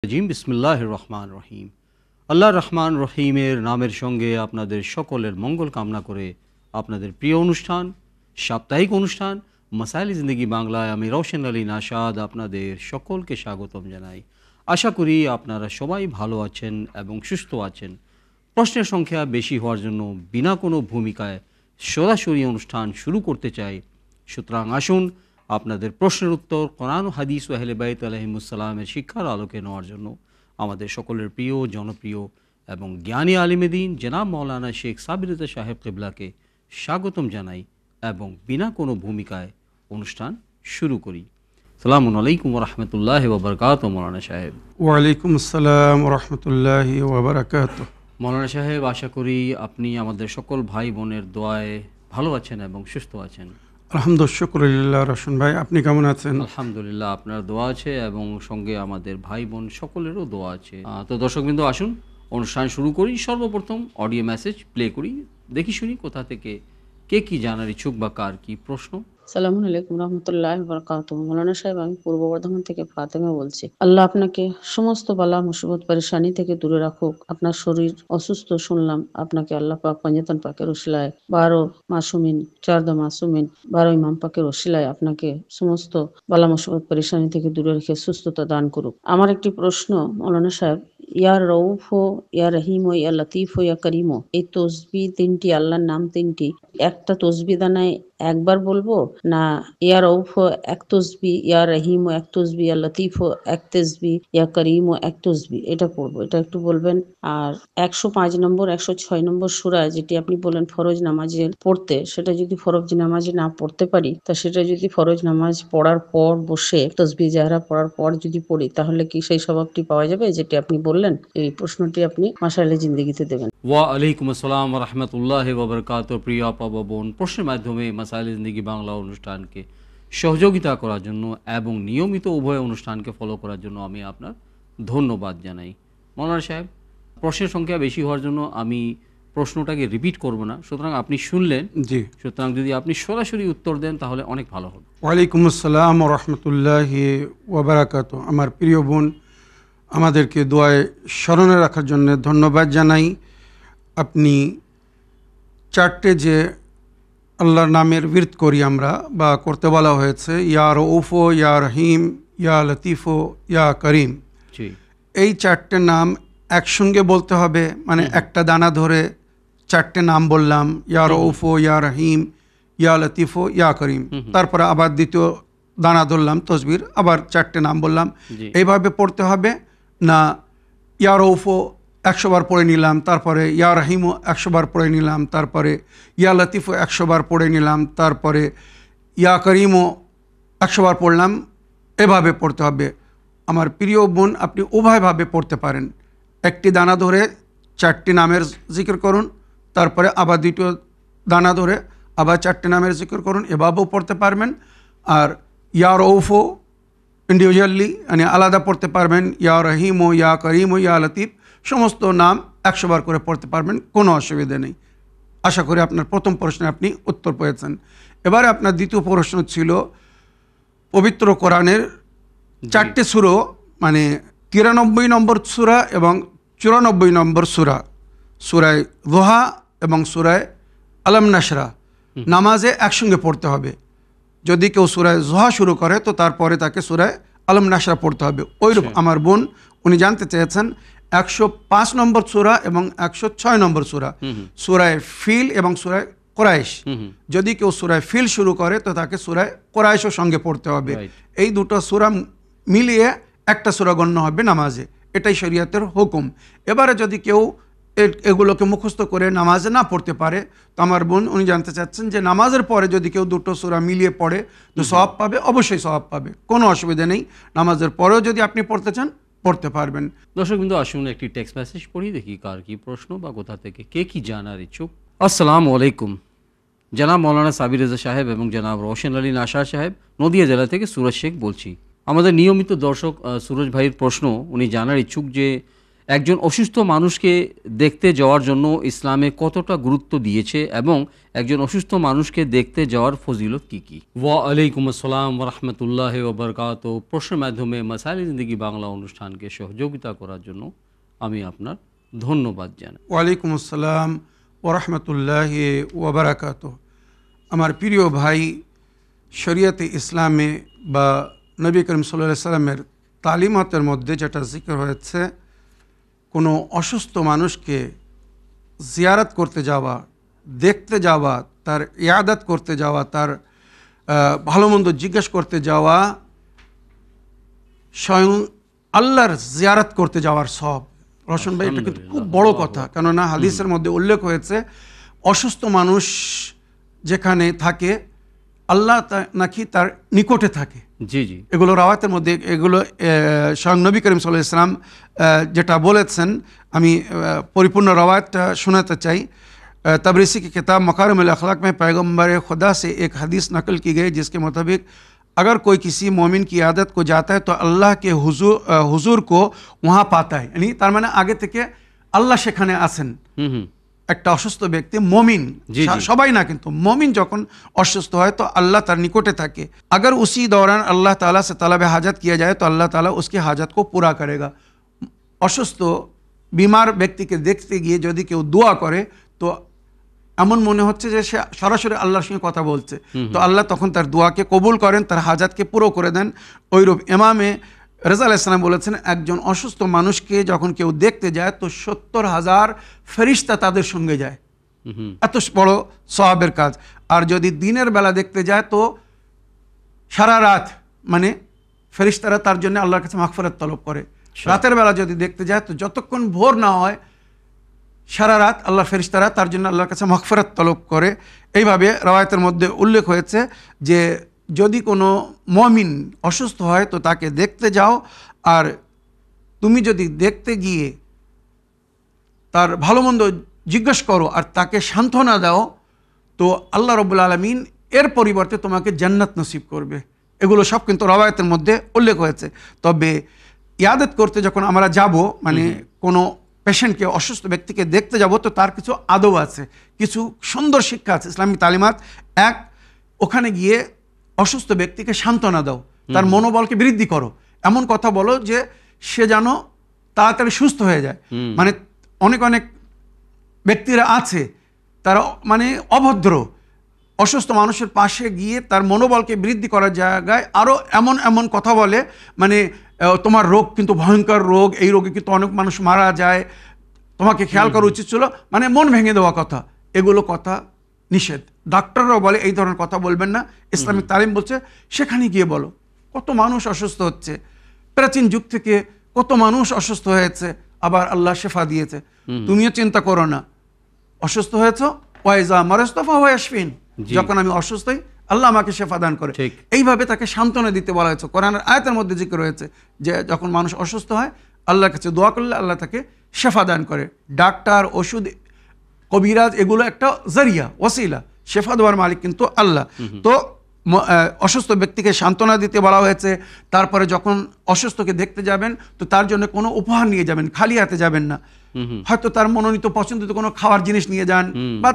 Gym বিসমিল্লাহির রহমান রহিম। আল্লাহ রহমান রহিমের নামের সঙ্গে আপনাদের সকলের মঙ্গল কামনা করে আপনাদের প্রিয় অনুষ্ঠান, সাপ্তাহিক অনুষ্ঠান মাসাইল জিন্দেগি বাংলায় আমি রওশন আলী নাশাদ আপনাদের সকলকে স্বাগতম জানাই। আশা করি আপনারা সবাই ভালো আছেন এবং সুস্থ আছেন। প্রশ্নের সংখ্যা বেশি হওয়ার জন্য বিনা কোনো ভূমিকায় সরাসরি অনুষ্ঠান শুরু করতে চাই। সুতরাং আসুন আপনাদের প্রশ্নের উত্তর কোরআন ও হাদিস ও আহলে বাইত আলাইহিমুসসালামের শিক্ষার আলোকে নেওয়ার জন্য আমাদের সকলের প্রিয়, জনপ্রিয় এবং জ্ঞানী আলিমে দ্বীন জনাব মাওলানা শেখ সাবির রেজা সাহেব কিবলাকে স্বাগতম জানাই এবং বিনা কোনো ভূমিকায় অনুষ্ঠান শুরু করি। আসসালামু আলাইকুম ওয়া রাহমাতুল্লাহি ওয়া বারাকাতুহু। মাওলানা সাহেব। ওয়ালাইকুম আসসালাম রহমতুল্লাহি ওবরাকাতুহ। মাওলানা সাহেব, আশা করি আপনি আমাদের সকল ভাই বোনের দোয়ায় ভালো আছেন এবং সুস্থ আছেন। আলহামদুলিল্লাহ, শুকরিল্লাহ। রশন ভাই, আপনি কেমন আছেন? আলহামদুলিল্লাহ, আপনার দোয়া আছে এবং সঙ্গে আমাদের ভাই বোন সকলেরও দোয়া আছে। তো দর্শকবৃন্দ, আসুন অনুষ্ঠান শুরু করি। সর্বপ্রথম অডিও মেসেজ প্লে করি, দেখি শুনি কোথা থেকে কে কি জানার ইচ্ছুক বা কার কি প্রশ্ন। সালামু আলাইকুম রহমতুল্লাহি বারাকাতুহু। মৌলানা সাহেব, আমি পূর্ব বর্ধমান থেকে ফাতেমা বলছি। আল্লাহ আপনাকে সমস্ত বালা মুসিবত পরেশানি থেকে দূরে রাখুক। আপনার শরীর অসুস্থ শুনলাম, আপনাকে আল্লাহ পাক পঞ্জতন পাকের ওসিলায় 12 মাসুমিন 14 মাসুমিন 12 ইমাম পাকের ওসিলায় আপনাকে সমস্ত বালা মুসিবত পরেশানি থেকে দূরে রেখে সুস্থতা দান করুক। আমার একটি প্রশ্ন মৌলানা সাহেব, ইয়া রউফ ও ইয়া রহিম ও ইয়া লতিফ ও ইয়া করিম, এই তসবি তিনটি, আল্লাহর নাম তিনটি, একটা তসবি দানায় একবার বলবো, না ইয়া রউফ এক তসবি, ইয়া রহিম এক তসবি, ইয়া লতিফ এক তসবি, ইয়া করিম এক তসবি, এটা পড়বো? এটা একটু বলবেন। আর 105 নম্বর 106 নম্বর সূরা যেটি আপনি বলেন ফরজ নামাজে পড়তে, সেটা যদি ফরজ নামাজে না পড়তে পারি, তা সেটা যদি ফরজ নামাজ পড়ার পর বসে তসবি জাহরা পড়ার পর যদি পড়ি, তাহলে কি সেই স্বভাবটি পাওয়া যাবে যেটি আপনি বললেন? এই প্রশ্নটি আপনি মাশাআল্লাহ জিন্দেগিতে দেবেন। ওয়া আলাইকুম আসসালাম ওয়া রাহমাতুল্লাহি ওয়া বারাকাতুহু। প্রিয় আপা বা বোন, প্রশ্নের মাধ্যমে মাসাইল জিন্দেগি বাংলা অনুষ্ঠানকে সহযোগিতা করার জন্য এবং নিয়মিত উভয় অনুষ্ঠানকে ফলো করার জন্য আমি আপনার ধন্যবাদ জানাই। মাওলানা সাহেব, প্রশ্নের সংখ্যা বেশি হওয়ার জন্য আমি প্রশ্নটাকে রিপিট করব না, সুতরাং আপনি শুনলেন, জি, সুতরাং যদি আপনি সরাসরি উত্তর দেন তাহলে অনেক ভালো হবে। ওয়ালাইকুম আসসালাম রহমতুল্লাহি ওবরাকাতুহ। আমার প্রিয় বোন, আমাদেরকে দোয়ায় স্মরণে রাখার জন্য ধন্যবাদ জানাই। আপনি চারটে যে আল্লাহর নামের বিরত করি আমরা, বা করতে বলা হয়েছে, ইয়া রউফো, ইয়া রহিম, ইয়া লতিফো, ইয়া করিম, জি, এই চারটে নাম একসঙ্গে বলতে হবে। মানে একটা দানা ধরে চারটে নাম বললাম, ইয়া রউফো, ইয়া রহিম, ইয়া লতিফো, ইয়া করিম, তারপরে আবার দ্বিতীয় দানা ধরলাম তসবির, আবার চারটে নাম বললাম। জি। এইভাবে পড়তে হবে না? ইয়া রউফো 100 বার পড়ে নিলাম, তারপরে ইয়া রহিমও 100 বার পড়ে নিলাম, তারপরে ইয়া লতিফও 100 বার পড়ে নিলাম, তারপরে ইয়া করিমও 100 বার পড়লাম। এভাবে পড়তে হবে। আমার প্রিয় বোন, আপনি উভয়ভাবে পড়তে পারেন। একটি দানা ধরে চারটি নামের জিকির করুন, তারপরে আবার দ্বিতীয় দানা ধরে আবার চারটি নামের জিকির করুন, এভাবেও পড়তে পারবেন। আর ইয়া রউফও ইন্ডিভিজুয়ালি মানে আলাদা পড়তে পারবেন। ইয়া রহিম ও ইয়া করিম ও ইয়া লতিফ সমস্ত নাম 100 বার করে পড়তে পারবেন, কোনো অসুবিধা নেই। আশা করি আপনার প্রথম প্রশ্নে আপনি উত্তর পেয়েছেন। এবারে আপনার দ্বিতীয় প্রশ্ন ছিল পবিত্র কোরআনের চারটে সূরা, মানে 93 নম্বর সূরা এবং 94 নম্বর সূরা, সূরায়ে দোহা এবং সূরায়ে আলম নাশরা নামাজে একসঙ্গে পড়তে হবে। যদি কেউ সূরায়ে দোহা শুরু করে তো তারপরে তাকে সূরায়ে আলম নাশরা পড়তে হবে। ওইরূপ আমার বোন উনি জানতে চেয়েছেন 105 নম্বর সূরা এবং 106 নম্বর সূরা, সূরায়ে ফিল এবং সূরায়ে কোরাইশ। যদি কেউ সূরায়ে ফিল শুরু করে তো তাকে সূরায়ে কোরাইশের সঙ্গে পড়তে হবে। এই দুটো সূরা মিলিয়ে একটা সূরা গণ্য হবে নামাজে, এটাই শরীয়তের হুকুম। এবারে যদি কেউ এগুলোকে মুখস্থ করে নামাজে না পড়তে পারে, তো আমার বোন উনি জানতে চাচ্ছেন যে নামাজের পরে যদি কেউ দুটো সূরা মিলিয়ে পড়ে তো সওয়াব পাবে, অবশ্যই সওয়াব পাবে, কোনো অসুবিধা নেই। নামাজের পরেও যদি আপনি পড়তে চান পড়তে পারবেন। দর্শক বিন্দু, আসুন একটি টেক্সট মেসেজ পড়ি, দেখি কার কি প্রশ্ন বা কোথা থেকে কে কি জানার ইচ্ছুক। আসসালামু আলাইকুম, জনাব মাওলানা সাবির রেজা সাহেব এবং জনাব রওশন আলী নাশাদ সাহেব, নদিয়া জেলা থেকে সুরজ শেখ বলছি। আমাদের নিয়মিত দর্শক সুরজ ভাইয়ের প্রশ্ন, উনি জানার ইচ্ছুক যে একজন অসুস্থ মানুষকে দেখতে যাওয়ার জন্য ইসলামে কতটা গুরুত্ব দিয়েছে এবং একজন অসুস্থ মানুষকে দেখতে যাওয়ার ফজিলত কি কি? ওয়া আলাইকুম আসসালাম ওয়া রাহমাতুল্লাহি ওয়া বারাকাতুহু। প্রশ্নের মাধ্যমে মাসাইল জিন্দেগি বাংলা অনুষ্ঠানকে সহযোগিতা করার জন্য আমি আপনার ধন্যবাদ জানাই। ওয়ালাইকুম আসসালাম ওরহমতুল্লাহি ওবরাকাতুহ। আমার প্রিয় ভাই, শরিয়তে ইসলামে বা নবী করিম সাল্লাল্লাহু আলাইহি সাল্লামের তালিমাতের মধ্যে যেটা জিকির হয়েছে, কোনো অসুস্থ মানুষকে জিয়ারত করতে যাওয়া, দেখতে যাওয়া, তার ইয়াদাত করতে যাওয়া, তার ভালো মন্দ জিজ্ঞেস করতে যাওয়া স্বয়ং আল্লাহর জিয়ারত করতে যাওয়ার সব। রোশন ভাই, এটা কিন্তু খুব বড় কথা, কেননা হাদিসের মধ্যে উল্লেখ হয়েছে অসুস্থ মানুষ যেখানে থাকে আল্লাহ নাকি তার নিকটে থাকে। জি জি, এগুলো রাওয়াতের মধ্যে, এগুলো স্বয়ং নবী করিম সাল্লাল্লাহু আলাইহি ওয়াসাল্লাম যেটা বলেছেন, আমি परिपूर्ण रवायत सुनाते चाहिए। तबरीसी की किताब मकारिमुल अखलाक में पैगम्बर खुदा से एक हदीस नकल की गई जिसके मुताबिक अगर कोई किसी मोमिन की आदत को जाता है तो अल्लाह के हुजूर को वहाँ पाता है। यानी तार माने आगे থেকে আল্লাহ সেখানে আছেন। একটা অসুস্থ ব্যক্তি मोमिन, সবাই না কিন্তু मोमिन যখন অসুস্থ হয় তো अल्लाह তার নিকটে থাকে। अगर उसी दौरान अल्लाह ताला से तलब हाजत किया जाए तो अल्लाह ताला उसकी हाजत को पूरा करेगा। অসুস্থ বিমার ব্যক্তিকে দেখতে গিয়ে যদি কেউ দোয়া করে তো এমন মনে হচ্ছে যে সে সরাসরি আল্লাহর সঙ্গে কথা বলছে, তো আল্লাহ তখন তার দোয়াকে কবুল করেন, তার হাজাতকে পুরো করে দেন। ওইরূপ ইমামে রেজা আলাইহিস সালাম বলেছেন, একজন অসুস্থ মানুষকে যখন কেউ দেখতে যায় তো 70,000 ফেরেশতা তাদের সঙ্গে যায়। এত বড় সওয়াবের কাজ। আর যদি দিনের বেলা দেখতে যায় তো সারা রাত, মানে ফেরেশতারা তার জন্য আল্লাহর কাছে মাগফিরাত তলব করে। রাতের বেলা যদি দেখতে যায় তো যতক্ষণ ভোর না হয় সারা রাত আল্লাহ ফেরেশতারা তার জন্য আল্লাহর কাছে মাগফিরাত তলব করে। এইভাবে রওয়ায়াতের মধ্যে উল্লেখ হয়েছে যে যদি কোনো মুমিন অসুস্থ হয় তো তাকে দেখতে যাও, আর তুমি যদি দেখতে গিয়ে তার ভালো মন্দ জিজ্ঞেস করো আর তাকে সান্ত্বনা দাও তো আল্লাহ রাব্বুল আলামিন এর পরিবর্তে তোমাকে জান্নাত নসিব করবে। এগুলো সব কিন্তু রওয়ায়াতের মধ্যে উল্লেখ হয়েছে। তবে ইয়াদত করতে যখন আমরা যাব, মানে কোনো পেশেন্টকে, অসুস্থ ব্যক্তিকে দেখতে যাব, তো তার কিছু আদব আছে, কিছু সুন্দর শিক্ষা আছে, ইসলামিক তালিমাত। এক, ওখানে গিয়ে অসুস্থ ব্যক্তিকে সান্ত্বনা দাও, তার মনোবলকে বৃদ্ধি করো, এমন কথা বলো যে সে যেন তাড়াতাড়ি সুস্থ হয়ে যায়। মানে অনেক অনেক ব্যক্তিরা আছে তারা মানে অভদ্র, অসুস্থ মানুষের পাশে গিয়ে তার মনোবলকে বৃদ্ধি করার জায়গায় আরও এমন এমন কথা বলে, মানে তোমার রোগ কিন্তু ভয়ঙ্কর রোগ, এই রোগে কিন্তু অনেক মানুষ মারা যায়, তোমাকে খেয়াল করা উচিত ছিল, মানে মন ভেঙে দেওয়া কথা। এগুলো কথা নিষেধ। ডাক্তাররাও বলে এই ধরনের কথা বলবেন না, ইসলামিক তালিম বলছে সেখানে গিয়ে বলো। কত মানুষ অসুস্থ হচ্ছে, প্রাচীন যুগ থেকে কত মানুষ অসুস্থ হয়েছে, আবার আল্লাহ শেফা দিয়েছে। তুমিও চিন্তা করো না, অসুস্থ হয়েছ, ওয়াইজা মারাস্তফা ওয়াশফিন, যখন আমি অসুস্থ হই আল্লাহ আমাকে শেফা দান করে। এইভাবে তাকে সান্ত্বনা দিতে বলা হয়েছে। কোরআনের আয়াতের মধ্যে জিকির রয়েছে যে যখন মানুষ অসুস্থ হয় আল্লাহর কাছে দোয়া করলে আল্লাহ তাকে শেফা দান করে। ডাক্তার, ওষুধ, কবিরাজ এগুলো একটা জরিয়া, ওসিলা, শেফা দেওয়ার মালিক কিন্তু আল্লাহ। তো অসুস্থ ব্যক্তিকে সান্ত্বনা দিতে বলা হয়েছে। তারপরে যখন অসুস্থকে দেখতে যাবেন তো তার জন্য কোনো উপহার নিয়ে যাবেন, খালি হাতে যাবেন না। হয়তো তার মনোনীত পছন্দিত কোনো খাওয়ার জিনিস নিয়ে যান বা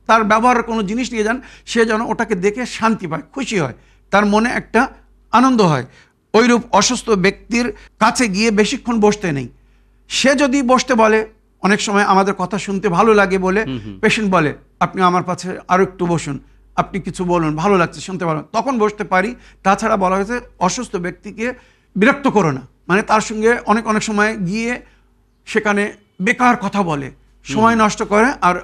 তার ব্যবহারের কোনো জিনিস নিয়ে যান, সে যেন ওটাকে দেখে শান্তি পায়, খুশি হয়, তার মনে একটা আনন্দ হয়। ওইরূপ অসুস্থ ব্যক্তির কাছে গিয়ে বেশিক্ষণ বসতে নেই। সে যদি বসতে বলে, অনেক সময় আমাদের কথা শুনতে ভালো লাগে বলে পেশেন্ট বলে আপনি আমার পাশে আরও একটু বসুন, আপনি কিছু বলুন, ভালো লাগছে শুনতে ভালো, তখন বসতে পারি। তাছাড়া বলা হয়েছে অসুস্থ ব্যক্তিকে বিরক্ত করো না, মানে তার সঙ্গে অনেক অনেক সময় গিয়ে সেখানে বেকার কথা বলে, সময় নষ্ট করে, আর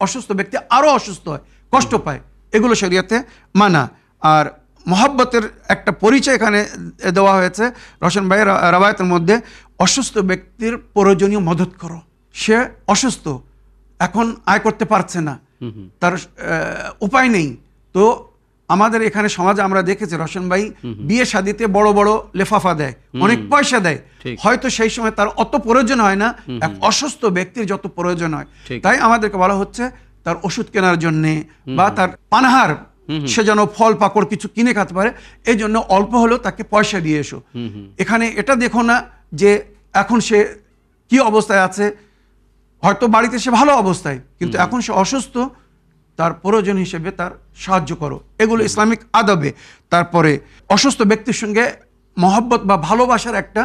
অসুস্থ ব্যক্তি আরও অসুস্থ হয়, কষ্ট পায়। এগুলো শরীয়তে মানা। আর মহব্বতের একটা পরিচয় এখানে দেওয়া হয়েছে রোশন ভাই রওয়ায়াতের মধ্যে, অসুস্থ ব্যক্তির প্রয়োজনীয় মদত করো। সে অসুস্থ, এখন আয় করতে পারছে না, তার উপায় নেই, তো আমাদের এখানে সমাজে আমরা দেখেছি রোশন ভাই বিয়ে শাদিতে বড় বড় লেফাফা দেয়, অনেক পয়সা দেয়, হয়তো সেই সময় তার অত প্রয়োজন হয় না এক অসুস্থ ব্যক্তির যত প্রয়োজন হয়। তাই আমাদেরকে বলা হচ্ছে তার ওষুধ কেনার জন্যে বা তার পানাহার, সে যেন ফল পাকড় কিছু কিনে খেতে পারে, এই জন্য অল্প হলেও তাকে পয়সা দিয়ে এসো। এখানে এটা দেখো না যে এখন সে কি অবস্থায় আছে, হয়তো বাড়িতে সে ভালো অবস্থায়, কিন্তু এখন সে অসুস্থ, তার প্রয়োজন হিসেবে তার সাহায্য করো, এগুলো ইসলামিক আদবে। তারপরে অসুস্থ ব্যক্তির সঙ্গে মহব্বত বা ভালোবাসার একটা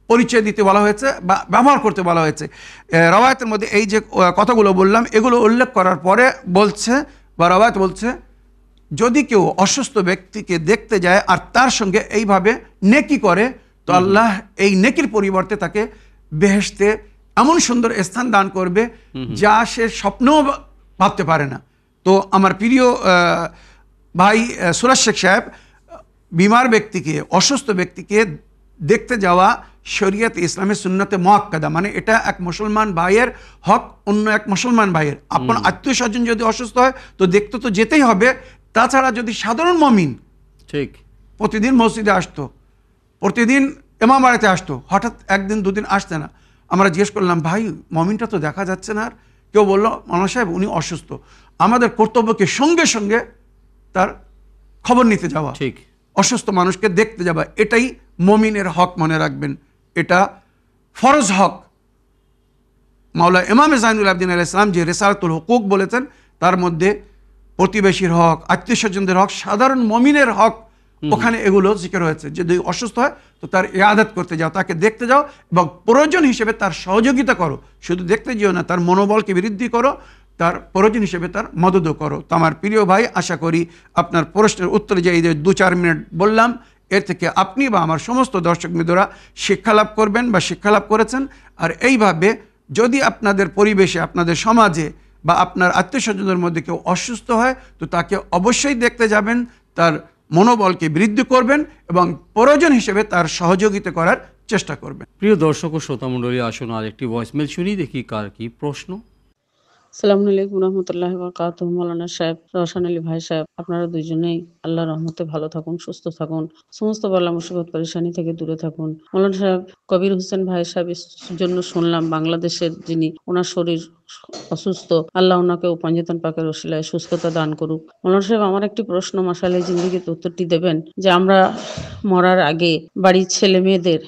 পরিচয় দিতে বলা হয়েছে বা ব্যবহার করতে বলা হয়েছে। রওয়ায়াতের মধ্যে এই যে কথাগুলো বললাম, এগুলো উল্লেখ করার পরে বলছে বা রওয়ায়াত বলছে, যদি কেউ অসুস্থ ব্যক্তিকে দেখতে যায় আর তার সঙ্গে এইভাবে নেকি করে, তো আল্লাহ এই নেকির পরিবর্তে তাকে বেহেশতে এমন সুন্দর স্থান দান করবে যা সে স্বপ্নও ভাবতে পারে না। তো আমার প্রিয় ভাই সুরাজ শেখ সাহেব, বিমার ব্যক্তিকে, অসুস্থ ব্যক্তিকে দেখতে যাওয়া শরিয়ত ইসলামের সুন্নতে মুআক্কাদা, মানে এটা এক মুসলমান ভাইয়ের হক অন্য এক মুসলমান ভাইয়ের। আপনার আত্মীয় স্বজন যদি অসুস্থ হয় তো দেখতে তো যেতেই হবে। তাছাড়া যদি সাধারণ মমিন ঠিক প্রতিদিন মসজিদে আসতো, প্রতিদিন ইমাম বাড়িতে আসতো, হঠাৎ একদিন দুদিন আসতে না, আমরা জিজ্ঞেস করলাম, ভাই মমিনটা তো দেখা যাচ্ছে না। আর কেউ বললো, মাওলানা সাহেব উনি অসুস্থ। আমাদের কর্তব্যকে সঙ্গে সঙ্গে তার খবর নিতে যাওয়া, ঠিক অসুস্থ মানুষকে দেখতে যাওয়া, এটাই মমিনের হক, মনে রাখবেন, এটা ফরজ হক। মাওলা ইমাম জাইনুল আবদিন আলাইহিস সালাম যে রিসালাতুল হুকুক বলেছেন, তার মধ্যে প্রতিবেশীর হক, আত্মীয় স্বজনদের হক, সাধারণ মমিনের হক, ওখানে এগুলো জিকির হয়েছে। যদি অসুস্থ হয় তো তার ইয়াদত করতে যাও, তাকে দেখতে যাও এবং প্রয়োজন হিসেবে তার সহযোগিতা করো। শুধু দেখতে যেও না, তার মনোবলকে বৃদ্ধি করো, তার প্রয়োজন হিসেবে তার মদতও করো। তো আমার প্রিয় ভাই, আশা করি আপনার প্রশ্নের উত্তরে যে এই যে 2-4 মিনিট বললাম, এর থেকে আপনি বা আমার সমস্ত দর্শক মিত্ররা শিক্ষা লাভ করবেন বা শিক্ষা লাভ করেছেন। আর এইভাবে যদি আপনাদের পরিবেশে, আপনাদের সমাজে বা আপনার আত্মীয় স্বজনদের মধ্যে কেউ অসুস্থ হয়, তো তাকে অবশ্যই দেখতে যাবেন, তার মনোবলকে বৃদ্ধি করবেন এবং প্রয়োজন হিসেবে তার সহযোগিতা করার চেষ্টা করবেন। প্রিয় দর্শক ও শ্রোতা মণ্ডলী, আসুন আরেকটি ভয়েসমেল শুনি, দেখি কার কি প্রশ্ন। আসসালামু আলাইকুম রহমতুল্লাহ বারাকাতুহ। মৌলানা সাহেব, রওশন আলী ভাই সাহেব, আপনারা দুইজনেই আল্লাহর রহমতে ভালো থাকুন, সুস্থ থাকুন, সমস্ত বালা মুসিবত পরেশানি থেকে দূরে থাকুন। মৌলানা সাহেব, কবির হোসেন ভাই সাহেবের জন্য শুনলাম বাংলাদেশের যিনি, ওনার শরীর অসুস্থ, আল্লাহ ওনাকেও পাঞ্জেতন পাকের ওসিলায় সুস্থতা দান করুক। মৌলানা সাহেব, আমার একটি প্রশ্ন, মাশাআল্লাহ জিন্দেগিতে উত্তরটি দেবেন, যে আমরা মরার আগে বাড়ির ছেলে মেয়েদের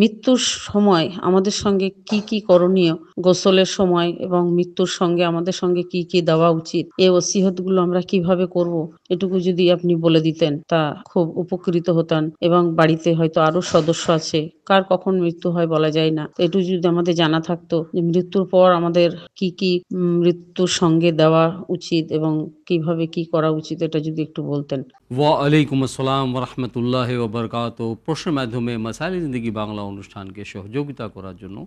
মৃত্যুর সময় আমাদের সঙ্গে কি কি করণীয়, গোসলের সময় এবং মৃত্যুর সঙ্গে আমাদের সঙ্গে কি কি দেওয়া উচিত, এই ওসিয়তগুলো আমরা কিভাবে করব, এটুকু যদি আপনি বলে দিতেন তা খুব উপকৃত হতাম। এবং বাড়িতে হয়তো আরো সদস্য আছে, কার কখন মৃত্যু হয় বলা যায় না, তো এটুকু যদি আমাদের জানা থাকতো যে মৃত্যুর পর আমাদের কি কি মৃত্যুর সঙ্গে দেওয়া উচিত এবং কিভাবে কি করা উচিত, এটা যদি একটু বলতেন। ওয়ালাইকুম আসসালাম ওরহমতুল্লাহ ওবরকাত। প্রশ্নের মাধ্যমে মাসাইল জিন্দেগি বাংলা অনুষ্ঠানকে সহযোগিতা করার জন্য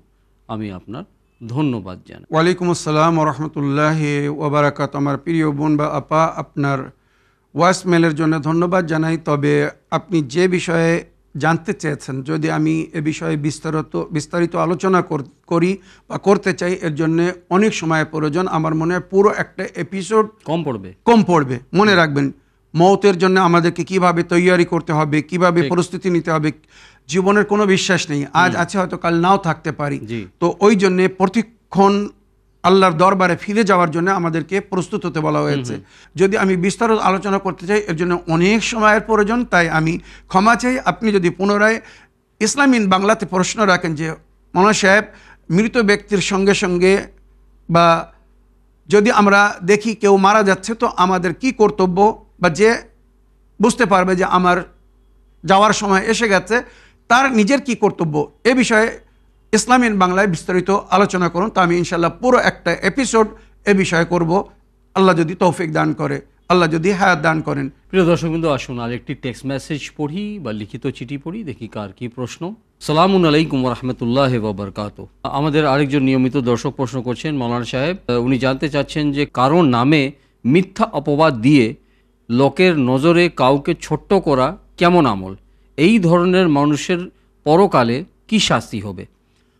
আমি আপনার ধন্যবাদ জানাই। ওয়ালাইকুম আসসালাম রহমতুল্লাহ ওবরাকাত। আমার প্রিয় বোন বা আপা, আপনার ভয়েসমেলের জন্য ধন্যবাদ জানাই। তবে আপনি যে বিষয়ে জানতে চেয়েছেন, যদি আমি এ বিষয়ে বিস্তারিত আলোচনা করি বা করতে চাই, এর জন্য অনেক সময় প্রয়োজন। আমার মনে হয় পুরো একটা এপিসোড কম পড়বে। মনে রাখবেন, মৌতের জন্য আমাদেরকে কিভাবে তৈয়ারি করতে হবে, কিভাবে প্রস্তুতি নিতে হবে। জীবনের কোনো বিশ্বাস নেই, আজ আছে হয়তো কাল নাও থাকতে পারি। তো ওই জন্যে প্রতিক্ষণ আল্লাহর দরবারে ফিরে যাওয়ার জন্য আমাদেরকে প্রস্তুত হতে বলা হয়েছে। যদি আমি বিস্তারিত আলোচনা করতে চাই, এর জন্য অনেক সময়ের প্রয়োজন, তাই আমি ক্ষমা চাই। আপনি যদি পুনরায় ইসলামিন বাংলাতে প্রশ্ন রাখেন যে, মৌলানা সাহেব, মৃত ব্যক্তির সঙ্গে সঙ্গে বা যদি আমরা দেখি কেউ মারা যাচ্ছে, তো আমাদের কি কর্তব্য, বা যে বুঝতে পারবে যে আমার যাওয়ার সময় এসে গেছে, তার নিজের কি কর্তব্য, এ বিষয়ে ইসলামিন বাংলায় বিস্তারিত আলোচনা করুন। তা আমি ইনশাল্লাহ পুরো একটা এপিসোড এ বিষয়ে করব, আল্লাহ যদি তৌফিক দান করে, আল্লাহ যদি হায়াত দান করেন। প্রিয় দর্শক বিন্দু, আসুন আরেকটি টেক্সট মেসেজ পড়ি বা লিখিত চিঠি পড়ি, দেখি কার কি প্রশ্ন। সালামুন আলাইকুম রহমতুল্লাহ ওবরকাত। আমাদের আরেকজন নিয়মিত দর্শক প্রশ্ন করছেন, মৌলানা সাহেব, উনি জানতে চাচ্ছেন যে কারোর নামে মিথ্যা অপবাদ দিয়ে লোকের নজরে কাউকে ছোট্ট করা কেমন আমল? এই ধরনের মানুষের পরকালে কি শাস্তি হবে?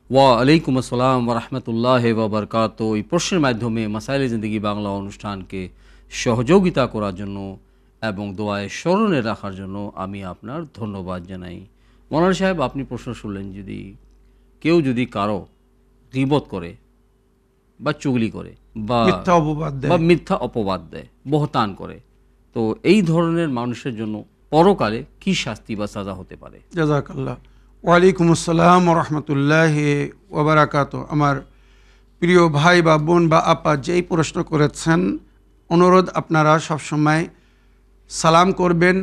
ওয়ালাইকুম আসসালাম রহমতুল্লাহ ওবরকাত। এই প্রশ্নের মাধ্যমে মাসাইল জিন্দেগি বাংলা অনুষ্ঠানকে সহযোগিতা করার জন্য এবং দোয়ায় স্মরণে রাখার জন্য আমি আপনার ধন্যবাদ জানাই। মৌলানা সাহেব, আপনি প্রশ্ন শুনলেন, যদি কারো গীবত করে বা চুগলি করে বা মিথ্যা অপবাদ দেয়, বহতান করে, তো এই ধরনের মানুষের জন্য পরকালে কি শাস্তি বা সাজা হতে পারে? জাযাকাল্লাহ। ওয়ালাইকুম আসসালাম রহমতুল্লাহ ওবরাকাত। আমার প্রিয় ভাই বা বোন বা আপা যেই প্রশ্ন করেছেন, অনুরোধ আপনারা সবসময় সালাম করবেন,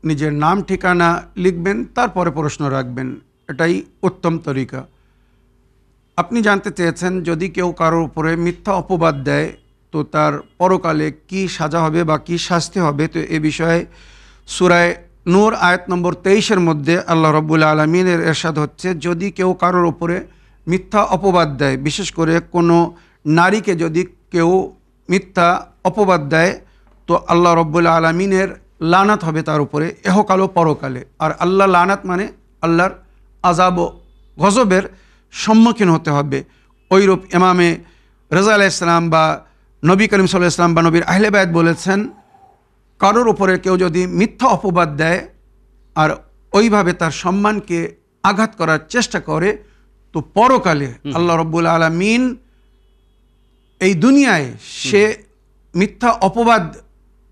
নিজের নাম ঠিকানা লিখবেন, তারপরে প্রশ্ন রাখবেন, এটাই উত্তম তরিকা। আপনি জানতে চেয়েছেন যদি কেউ কারোর উপরে মিথ্যা অপবাদ দেয় তো তার পরকালে কি সাজা হবে বা কি শাস্তি হবে। তো এ বিষয়ে সূরা নূর আয়াত নম্বর 23-এর মধ্যে আল্লাহ রাব্বুল আলামিনের ইরশাদ হচ্ছে, যদি কেউ কারোর উপরে মিথ্যা অপবাদ দেয়, বিশেষ করে কোনো নারীকে যদি কেউ মিথ্যা অপবাদ দেয় তো আল্লাহ রাব্বুল আলামিনের লানাত হবে তার উপরে এহকাল ও পরকালে। আর আল্লাহ লানাত মানে আল্লাহর আযাব ও গজবের সম্মুখীন হতে হবে। ওইরূপ ইমামে রাজা আলাইহিস সালাম বা নবী করিম সাল্লাল্লাহু আলাইহি ওয়াসাল্লাম বা নবীর আহলে বায়াত বলেছেন, কারোর উপরে কেউ যদি মিথ্যা অপবাদ দেয় আর ওইভাবে তার সম্মানকে আঘাত করার চেষ্টা করে তো পরকালে আল্লাহ রাব্বুল আলামিন এই দুনিয়ায় সে মিথ্যা অপবাদ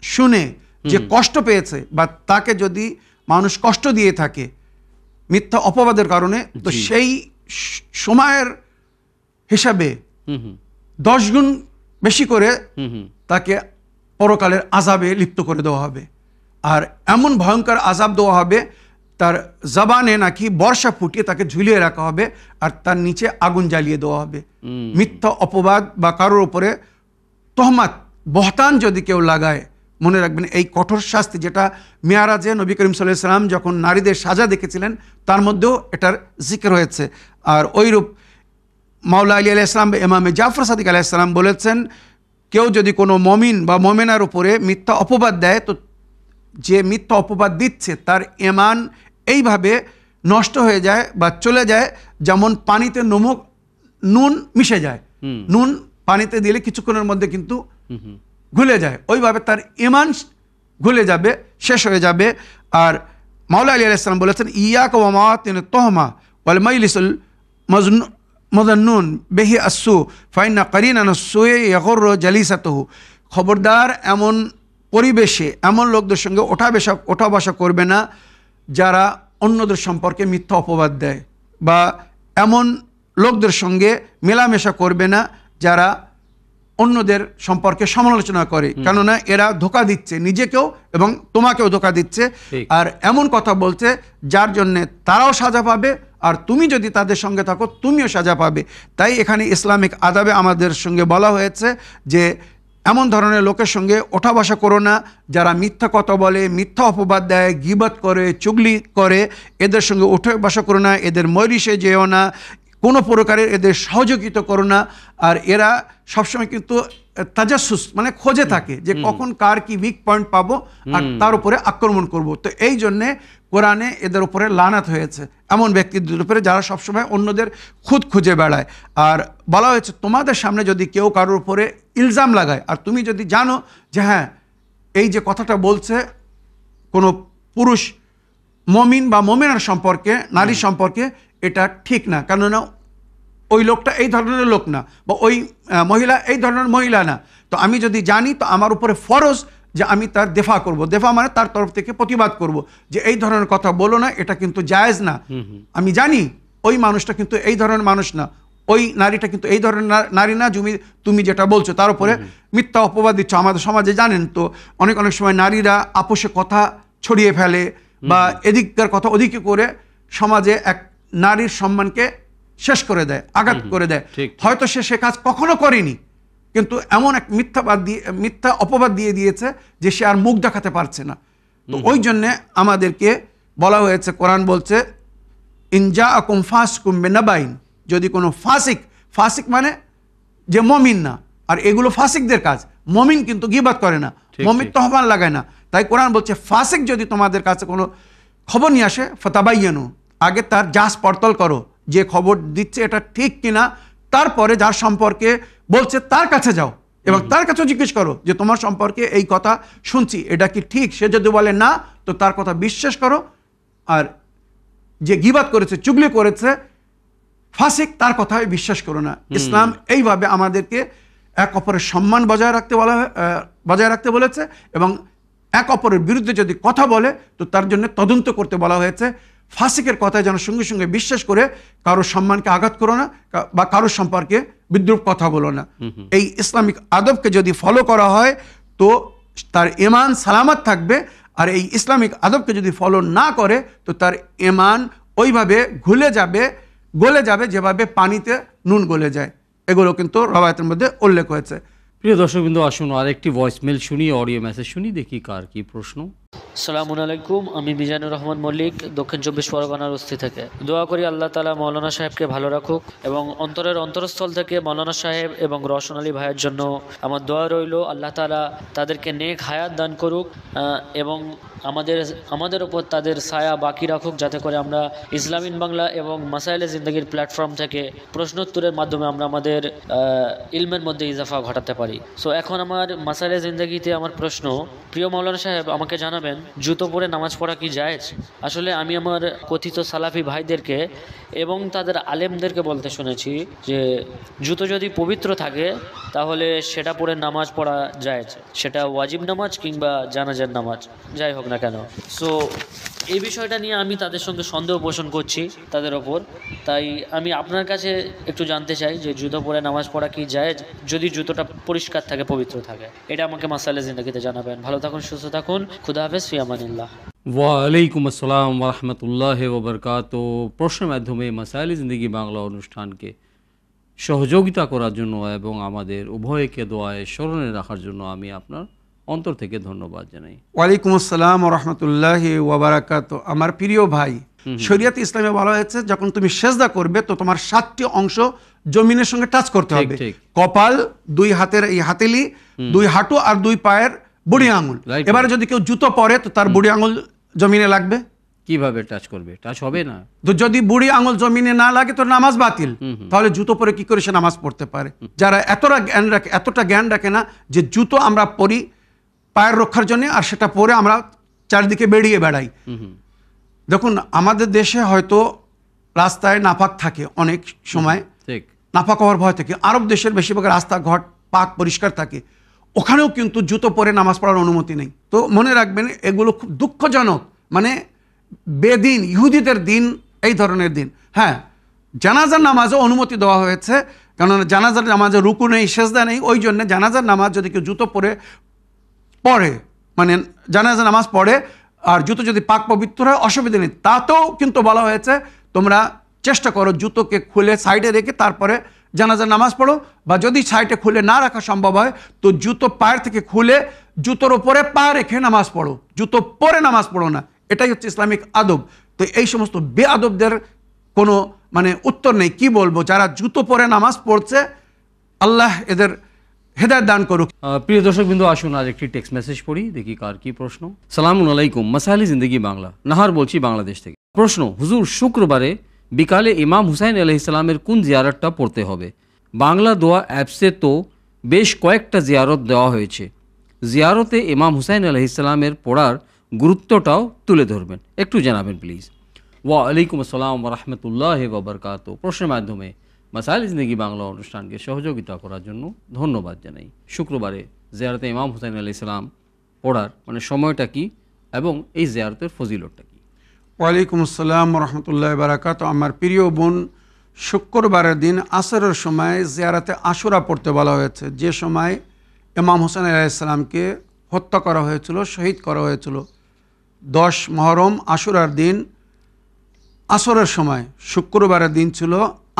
শুনে যে কষ্ট পেয়েছে বা তাকে যদি মানুষ কষ্ট দিয়ে থাকে মিথ্যা অপবাদের কারণে, তো সেই সময়ের হিসাবে 10 গুণ বেশি করে তাকে পরকালের আযাবে লিপ্ত করে দেওয়া হবে। আর এমন ভয়ঙ্কর আযাব দেওয়া হবে, তার জবানে নাকি বর্ষা ফুটিয়ে তাকে ঝুলিয়ে রাখা হবে আর তার নিচে আগুন জ্বালিয়ে দেওয়া হবে। মিথ্যা অপবাদ বা কারোর উপরে তহমাত বহতান যদি কেউ লাগায়, মনে রাখবেন এই কঠোর শাস্তি যেটা মেয়ারাজে নবী করিম সাল্লাল্লাহু আলাইহি ওয়াসাল্লাম যখন নারীদের সাজা দেখেছিলেন তার মধ্যেও এটার জিকির হয়েছে। আর ওইরূপ মাওলা আলী আলাইহিস সালাম বা ইমামে জাফর সাদিক আলাইহিস সালাম বলেছেন, কেউ যদি কোনো মমিন বা মমিনার উপরে মিথ্যা অপবাদ দেয় তো যে মিথ্যা অপবাদ দিচ্ছে তার ঈমান এইভাবে নষ্ট হয়ে যায় বা চলে যায় যেমন পানিতে নুন মিশে যায়। নুন পানিতে দিলে কিছুক্ষণের মধ্যে কিন্তু ঘুলে যায়, ওইভাবে তার ঈমান ঘুলে যাবে, শেষ হয়ে যাবে। আর মাওলা আলী আলাইহিস সালাম বলেছেন, ইয়াকা ওয়া মাওয়াতিন তোহমা ওয়াল মাইলিসুল মজন্নুন বেহি আসু ফাইন্না কারিনান সুয়ে ইয়াগরু জালিসাতুহু। খবরদার এমন পরিবেশে এমন লোকদের সঙ্গে ওঠা বসা করবে না যারা অন্যদের সম্পর্কে মিথ্যা অপবাদ দেয়, বা এমন লোকদের সঙ্গে মেলামেশা করবে না যারা অন্যদের সম্পর্কে সমালোচনা করে, কেননা এরা ধোঁকা দিচ্ছে নিজেকেও এবং তোমাকেও ধোঁকা দিচ্ছে। আর এমন কথা বলছে যার জন্যে তারাও সাজা পাবে আর তুমি যদি তাদের সঙ্গে থাকো তুমিও সাজা পাবে। তাই এখানে ইসলামিক আদাবে আমাদের সঙ্গে বলা হয়েছে যে এমন ধরনের লোকের সঙ্গে ওঠা বসা করো না যারা মিথ্যা কথা বলে, মিথ্যা অপবাদ দেয়, গীবত করে, চুগলি করে, এদের সঙ্গে ওঠা বসা করো না, এদের মজলিসে যেও না, কোনো প্রকারের এদের সহযোগিতা করো না। আর এরা সবসময় কিন্তু তাজাসুস মানে খোঁজে থাকে যে কখন কার কি উইক পয়েন্ট পাবো আর তার উপরে আক্রমণ করব। তো এই জন্যে কোরআনে এদের উপরে লানাত হয়েছে এমন ব্যক্তিদের উপরে যারা সবসময় অন্যদের খুদ খুঁজে বেড়ায়। আর বলা হয়েছে তোমাদের সামনে যদি কেউ কারোর উপরে ইলজাম লাগায় আর তুমি যদি জানো যে হ্যাঁ এই যে কথাটা বলছে কোনো পুরুষ মমিন বা মমিনার সম্পর্কে, নারী সম্পর্কে, এটা ঠিক না, কেননা ওই লোকটা এই ধরনের লোক না বা ওই মহিলা এই ধরনের মহিলা না, তো আমি যদি জানি তো আমার উপরে ফরজ যে আমি তার দেফা করব। দেফা মানে তার তরফ থেকে প্রতিবাদ করব যে এই ধরনের কথা বলো না, এটা কিন্তু জায়েজ না। আমি জানি ওই মানুষটা কিন্তু এই ধরনের মানুষ না, ওই নারীটা কিন্তু এই ধরনের নারী না, তুমি যেটা বলছো তার উপরে মিথ্যা অপবাদ দিচ্ছ। আমাদের সমাজে জানেন তো অনেক সময় নারীরা আপোষে কথা ছড়িয়ে ফেলে বা এদিককার কথা ওদিকে করে সমাজে এক নারীর সম্মানকে শেষ করে দেয়, আঘাত করে দেয়। হয়তো সে কাজ কখনো করেনি, কিন্তু এমন এক মিথ্যা অপবাদ দিয়ে দিয়েছে যে সে আর মুখ দেখাতে পারছে না। তো ওই জন্যে আমাদেরকে বলা হয়েছে, কোরআন বলছে ইনজা আকুম ফাসকুম বিনাবাইন, যদি কোনো ফাসিক মানে যে মমিন না, আর এগুলো ফাসিকদের কাজ, মমিন কিন্তু গীবত করে না, মমিন তহমান লাগায় না। তাই কোরআন বলছে ফাসিক যদি তোমাদের কাছে কোনো খবর নিয়ে আসে ফাতাবাইয়ানু, আগে তার যাচ পড়তাল করো যে খবর দিচ্ছে এটা ঠিক কিনা, তারপরে যার সম্পর্কে বলছে তার কাছে যাও এবং তার কাছেও জিজ্ঞেস করো যে তোমার সম্পর্কে এই কথা শুনছি এটা কি ঠিক। সে যদি বলে না তো তার কথা বিশ্বাস করো, আর যে গীবত করেছে, চুগলি করেছে, ফাসিক, তার কথাই বিশ্বাস করো না। ইসলাম এইভাবে আমাদেরকে এক অপরের সম্মান বজায় রাখতে বলেছে এবং এক অপরের বিরুদ্ধে যদি কথা বলে তো তার জন্য তদন্ত করতে বলা হয়েছে। ফাসিকের কথায় যেন সঙ্গে সঙ্গে বিশ্বাস করে কারোর সম্মানকে আঘাত করো না বা কারোর সম্পর্কে বিদ্রুপ কথা বলো না। এই ইসলামিক আদবকে যদি ফলো করা হয় তো তার ঈমান সালামত থাকবে, আর এই ইসলামিক আদবকে যদি ফলো না করে তো তার ঈমান ওইভাবে গলে যাবে যেভাবে পানিতে নুন গলে যায়। এগুলো কিন্তু রওয়ায়াতের মধ্যে উল্লেখ হয়েছে। প্রিয় দর্শকবৃন্দ, আসুন আরেকটি ভয়েসমেল শুনি, অডিও মেসেজ শুনি, দেখি কার কি প্রশ্ন। আসসালামু আলাইকুম, আমি মিজানুর রহমান মল্লিক, দক্ষিণ 24 পরগনার বস্তি থেকে। দোয়া করি আল্লাহ তাআলা মৌলানা সাহেবকে ভালো রাখুক এবং অন্তরের অন্তরস্থল থেকে মৌলানা সাহেব এবং রওশন আলী ভাইয়ের জন্য আমার দোয়া রইল। আল্লাহ তাআলা তাদেরকে নেক হায়াত দান করুক এবং আমাদের ওপর তাদের ছায়া বাকি রাখুক, যাতে করে আমরা ইসলামিন বাংলা এবং মাসাইলে জিন্দগির প্ল্যাটফর্ম থেকে প্রশ্নোত্তরের মাধ্যমে আমরা আমাদের ইলমের মধ্যে ইজাফা ঘটাতে পারি। সো এখন আমার মাসাইলে জিন্দগিতে আমার প্রশ্ন, প্রিয় মৌলানা সাহেব আমাকে জানাবেন, জুতো পরে নামাজ পড়া কি জায়েজ? আসলে আমি আমার কথিত সালাফি ভাইদেরকে এবং তাদের আলেমদেরকে বলতে শুনেছি যে জুতো যদি পবিত্র থাকে তাহলে সেটা পরে নামাজ পড়া জায়েজ, সেটা ওয়াজিব নামাজ কিংবা জানাজার নামাজ যাই হোক না কেন। সো এই বিষয়টা নিয়ে আমি তাদের সঙ্গে সন্দেহ পোষণ করছি তাদের ওপর, তাই আমি আপনার কাছে একটু জানতে চাই যে জুতো পরে নামাজ পড়া কি জায়েজ যদি জুতোটা পরিষ্কার থাকে, পবিত্র থাকে? এটা আমাকে মাসাইলে জিন্দেগিতে জানাবেন। ভালো থাকুন, সুস্থ থাকুন, খুদা হাফেজ, ফি আমানিল্লাহ। ওয়ালাইকুম আসসালাম ওরহমতুল্লাহ ওবরকাত। প্রশ্নের মাধ্যমে মাসাইলে জিন্দেগি বাংলা অনুষ্ঠানকে সহযোগিতা করার জন্য এবং আমাদের উভয়কে দোয়ায় স্মরণে রাখার জন্য আমি আপনার অন্তর থেকে ধন্যবাদ জানাই। ওয়ালাইকুম আসসালাম রহমতুল্লাহি ওয়াবারাকাত। আমার প্রিয় ভাই, শরিয়াতে ইসলামে বলা হয়েছে যখন তুমি সেজদা করবে তো তোমার 7টি অংশ জমিনের সঙ্গে টাচ করতে হবে। কপাল, 2 হাতের এই হাতেলি, 2 হাঁটু আর 2 পায়ের বুড়ি আঙুল। এবারে যদি কেউ জুতো পরে তো তার বুড়ি আঙুল জমিনে লাগবে। কিভাবে টাচ করবে? টাচ হবে না। তো যদি বুড়ি আঙুল জমিনে না লাগে তো নামাজ বাতিল। তাহলে জুতো পরে কি করে সে নামাজ পড়তে পারে? যারা এতটা জ্ঞান রাখে না যে জুতো আমরা পরি পায়ের রক্ষার জন্য, আর সেটা পরে আমরা চারিদিকে বেরিয়ে বেড়াই। দেখুন, আমাদের দেশে হয়তো রাস্তায় নাপাক থাকে অনেক সময়, নাপাক হওয়ার ভয় থাকে। আরব দেশের বেশিরভাগ রাস্তাঘাট পাক পরিষ্কার থাকে, ওখানেও কিন্তু জুতো পরে নামাজ পড়ার অনুমতি নেই। তো মনে রাখবেন, এগুলো খুব দুঃখজনক, মানে বেদিন ইহুদিদের দিন, এই ধরনের দিন। হ্যাঁ, জানাজার নামাজও অনুমতি দেওয়া হয়েছে, কারণ জানাজার নামাজে রুকু নেই, সেজদা নেই। ওই জন্য জানাজার নামাজ যদি কেউ জুতো পরে মানে জানাজা নামাজ পড়ে আর জুতো যদি পাক পবিত্র হয় অসুবিধা নেই। তাতেও কিন্তু বলা হয়েছে তোমরা চেষ্টা করো জুতোকে খুলে সাইডে রেখে তারপরে জানাজার নামাজ পড়ো, বা যদি সাইডে খুলে না রাখা সম্ভব হয় তো জুতো পায়ের থেকে খুলে জুতোর ওপরে পা রেখে নামাজ পড়ো, জুতো পরে নামাজ পড়ো না। এটাই হচ্ছে ইসলামিক আদব। তো এই সমস্ত বেআদবদের কোনো উত্তর নেই। কি বলবো, যারা জুতো পরে নামাজ পড়ছে, আল্লাহ এদের হেদায়েত দান করুক। প্রিয় দর্শকবৃন্দ, আসুন আজ একটি টেক্সট মেসেজ পড়ি, দেখি কার কি প্রশ্ন। সালামুন আলাইকুম, মাসাইলে জিন্দেগি বাংলা, নাহার বলছি বাংলাদেশ থেকে। প্রশ্ন, হুজুর শুক্রবারে বিকালে ইমাম হুসাইন আলাইহিস সালামের কোন জিয়ারতটা পড়তে হবে? বাংলা দোয়া অ্যাপসে তো বেশ কয়েকটা জিয়ারত দেওয়া হয়েছে, জিয়ারতে ইমাম হুসাইন আলাইহিস সালামের পড়ার গুরুত্বটাও তুলে ধরবেন, একটু জানাবেন প্লিজ। ওয়ালাইকুম আসসালাম রহমতুল্লাহ ওবরকাত। প্রশ্নের মাধ্যমে মাসাইলে জিন্দেগি বাংলা অনুষ্ঠানকে সহযোগিতা করার জন্য ধন্যবাদ জানাই। শুক্রবারে জিয়ারতে ইমাম হুসাইন আলাইহিস সালাম পড়ার সময়টা কি এবং এই জিয়ারতের ফজিলতটা কি? ওয়ালাইকুম আসসালাম রহমতুল্লাহ বারাকাত। আমার প্রিয় বোন, শুক্রবারের দিন আসরের সময় জিয়ারতে আশুরা পড়তে বলা হয়েছে, যে সময় ইমাম হুসাইন আলাইহিস সালামকে হত্যা করা হয়েছিল, শহীদ করা হয়েছিল। 10 মুহররম আশুরার দিন আসরের সময়, শুক্রবারের দিন ছিল,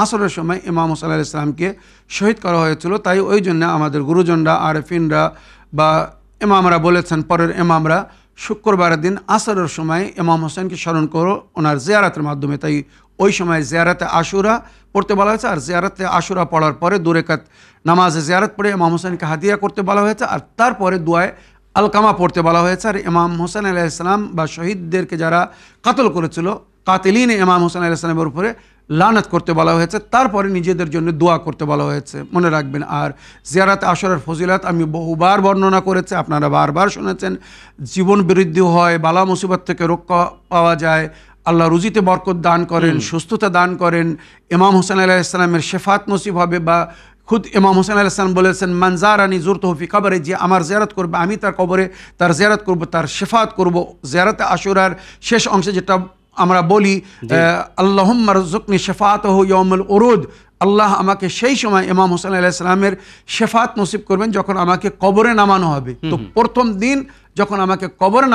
আসরের সময় ইমাম হুসাইন আলাইহিস সালামকে শহীদ করা হয়েছিল। তাই ওই জন্য আমাদের গুরুজনরা, আরেফিনরা বা ইমামরা বলেছেন, পরের ইমামরা, শুক্রবারের দিন আসরের সময় ইমাম হোসেনকে স্মরণ করো ওনার জিয়ারতের মাধ্যমে। তাই ওই সময় জিয়ারতে আশুরা পড়তে বলা হয়েছে। আর জিয়ারতে আশুরা পড়ার পরে 2 রাকাত নামাজে জিয়ারত পড়ে ইমাম হোসেনকে হাদিয়া করতে বলা হয়েছে। আর তারপরে দোয়ায় আলকামা পড়তে বলা হয়েছে। আর ইমাম হোসেন আলাইহিস সালাম বা শহীদদেরকে যারা কাতল করেছিল, কাতিলিনে ইমাম হোসেন আলাইহিস সালামের উপরে লানত করতে বলা হয়েছে। তারপরে নিজেদের জন্য দোয়া করতে বলা হয়েছে, মনে রাখবেন। আর জিয়ারাতে আশুরার ফজিলত আমি বহুবার বর্ণনা করেছি, আপনারা বারবার শুনেছেন। জীবন বৃদ্ধি হয়, বালা মুসিবত থেকে রক্ষা পাওয়া যায়, আল্লাহ রুজিতে বরকত দান করেন, সুস্থতা দান করেন, ইমাম হোসেন আলাইহিস সালামের শেফাত নসিব হবে। বা খুদ ইমাম হোসেন আলাইহিস সালাম বলেছেন, মানজারানি জুরতুহু ফি কবরে, যে আমার জিয়ারত করবে আমি তার কবরে তার জিয়ারত করব, তার শেফাত করব। জিয়ারতে আশুরার শেষ অংশে যেটা আমরা বলি আল্লাহুম্মা রযুকনি শাফাআতাহু ইয়াউমুল উরুদ, আল্লাহ আমাকে সেই সময় ইমাম হোসেন আলাইহিস সালামের শেফাত নসিব করবেন যখন আমাকে কবরে নামানো হবে। তো প্রথম দিন যখন আমাকে কবরে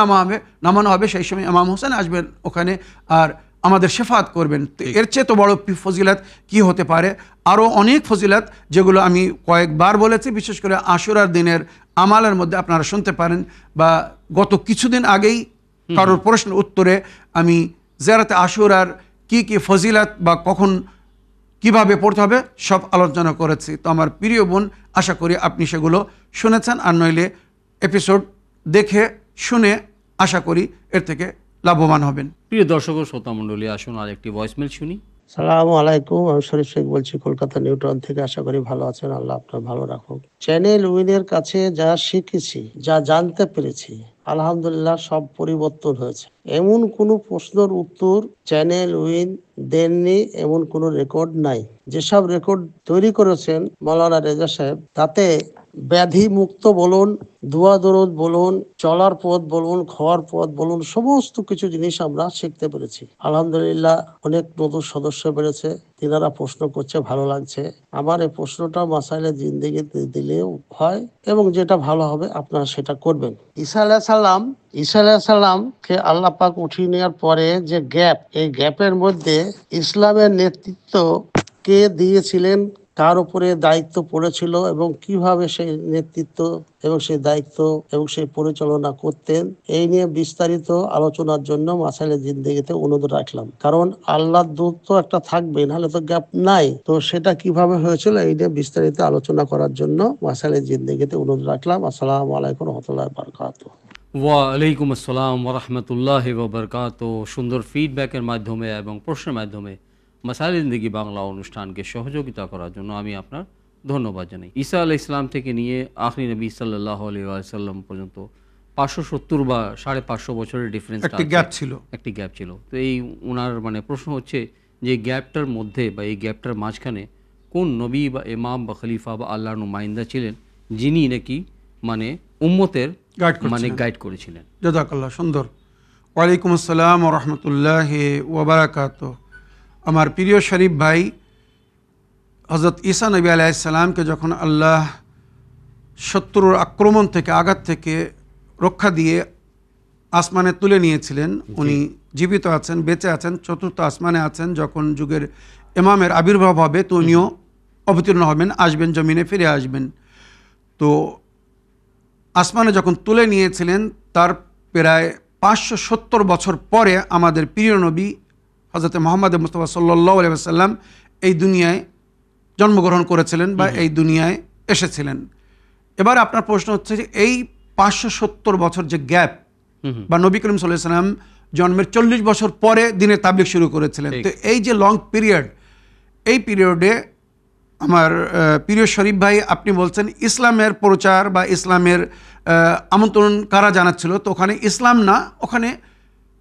নামানো হবে সেই সময় ইমাম হোসেন আসবেন ওখানে আর আমাদের শেফাত করবেন। তো এর চেয়ে তো বড় ফজিলত কি হতে পারে? আরও অনেক ফজিলত যেগুলো আমি কয়েকবার বলেছি, বিশেষ করে আশুরার দিনের আমালের মধ্যে আপনারা শুনতে পারেন, বা গত কিছুদিন আগেই কারোর প্রশ্নের উত্তরে আমি জিয়ারতে আশুরার কি কি ফজিলত বা কখন কিভাবে পড়তে হবে সব আলোচনা করেছি। তো আমার প্রিয় বোন, আশা করি আপনি সেগুলো শুনেছেন, আর নইলে এপিসোড দেখে শুনে আশা করি এর থেকে লাভবান হবেন। প্রিয় দর্শক ও শ্রোতা মণ্ডলী, আসুন আর একটি ভয়েসমেল শুনি। সালামু আলাইকুম, আমি শরীফ শেখ বলছি কলকাতা নিউটাউন থেকে। আশা করি ভালো আছেন, আল্লাহ আপনার ভালো রাখুক। চ্যানেল উইনের কাছে যা শিখেছি, যা জানতে পেরেছি, আলহামদুলিল্লাহ সব পরিবর্তন হয়েছে। এমন কোনো প্রশ্নের উত্তর চ্যানেল উইন দেননি, এমন কোনো রেকর্ড নাই। যেসব রেকর্ড তৈরি করেছেন মাওলানা রেজা সাহেব, তাতে ব্যাধি মুক্ত বলুন, দোয়া দরুদ বলুন, চলার পথ বলুন, খাওয়ার পথ বলুন, সমস্ত কিছু জিনিস আমরা শিখতে পেরেছি। আলহামদুলিল্লাহ অনেক নতুন সদস্য বেড়েছে, তিনারা প্রশ্ন করছে, ভালো লাগছে। আমার এই প্রশ্নটা মাসাইলে জিন্দেগিতে দিলেও হয়, এবং যেটা ভালো হবে আপনারা সেটা করবেন। ঈসা আলাইহিস সালামকে আল্লাহ পাক উঠিয়ে নেওয়ার পরে যে গ্যাপ, এই গ্যাপের মধ্যে ইসলামের নেতৃত্ব কে দিয়েছিলেন, কার উপরে দায়িত্ব পড়েছিল, এবং কিভাবে সেই নেতৃত্ব এবং সেই দায়িত্ব এবং সেই পরিচালনা করতেন, এই নিয়ে বিস্তারিত আলোচনার জন্য মাসাইলে জিন্দেগিতে অনুরোধ রাখলাম। কারণ আল্লাহর দূত তো একটা থাকবে, নাহলে তো গ্যাপ নাই। তো সেটা কিভাবে হয়েছিল এই নিয়ে বিস্তারিত আলোচনা করার জন্য মাসাইলে জিন্দেগিতে অনুরোধ রাখলাম। আসসালামু আলাইকুম রহমতুল্লাহ বারাকাতুহু। ওয়ালাইকুম আসসালাম ওরহমতুল্লাহি ওবরকাতুহু। সুন্দর ফিডব্যাকের মাধ্যমে এবং প্রশ্নের মাধ্যমে মাসাইলে জিন্দেগি বাংলা অনুষ্ঠানকে সহযোগিতা করার জন্য আমি আপনার ধন্যবাদ জানাই। ঈসা আলাইহিস সালাম থেকে নিয়ে আখরি নবী সাল্লাল্লাহু আলাইহি ওয়াসাল্লাম পর্যন্ত 570 বা 550 বছরের ডিফারেন্স, একটি গ্যাপ ছিল। তো এই ওনার মানে প্রশ্ন হচ্ছে যে গ্যাপটার মধ্যে বা এই গ্যাপটার মাঝখানে কোন নবী বা ইমাম বা খলিফা বা আল্লাহর নুমাইন্দা ছিলেন যিনি নাকি মানে উম্মতের মানে গাইড করেছিলেন? জাযাকাল্লাহ, সুন্দর। ওয়ালাইকুম আসসালাম ওয়া রাহমাতুল্লাহি ওয়া বারাকাতুহু। আমার প্রিয় শরীফ ভাই, হযরত ঈসা নবী আলাইহিস সালামকে যখন আল্লাহ শত্রুর আক্রমণ থেকে, আঘাত থেকে রক্ষা দিয়ে আসমানে তুলে নিয়েছিলেন, উনি জীবিত আছেন, বেঁচে আছেন, চতুর্থ আসমানে আছেন। যখন যুগের ইমামের আবির্ভাব হবে তো উনিও অবতীর্ণ হবেন, আসবেন, জমিনে ফিরে আসবেন। তো আসমানে যখন তুলে নিয়েছিলেন তার প্রায় 570 বছর পরে আমাদের প্রিয় নবী হযরত মুহাম্মদ মুস্তাফা সাল্লাল্লাহু আলাইহি ওয়াসাল্লাম এই দুনিয়ায় জন্মগ্রহণ করেছিলেন বা এই দুনিয়ায় এসেছিলেন। এবার আপনার প্রশ্ন হচ্ছে যে এই 570 বছর যে গ্যাপ, বা নবী করিম সাল্লাল্লাহু আলাইহি ওয়াসাল্লাম জন্মের 40 বছর পরে দিনের তাবলীগ শুরু করেছিলেন। তো এই যে লং পিরিয়ড, এই পিরিয়ডে আমার প্রিয় শরীফ ভাই, আপনি বলছেন ইসলামের প্রচার বা ইসলামের আমন্ত্রণ কারা জানাচ্ছিল? তো ওখানে ইসলাম না, ওখানে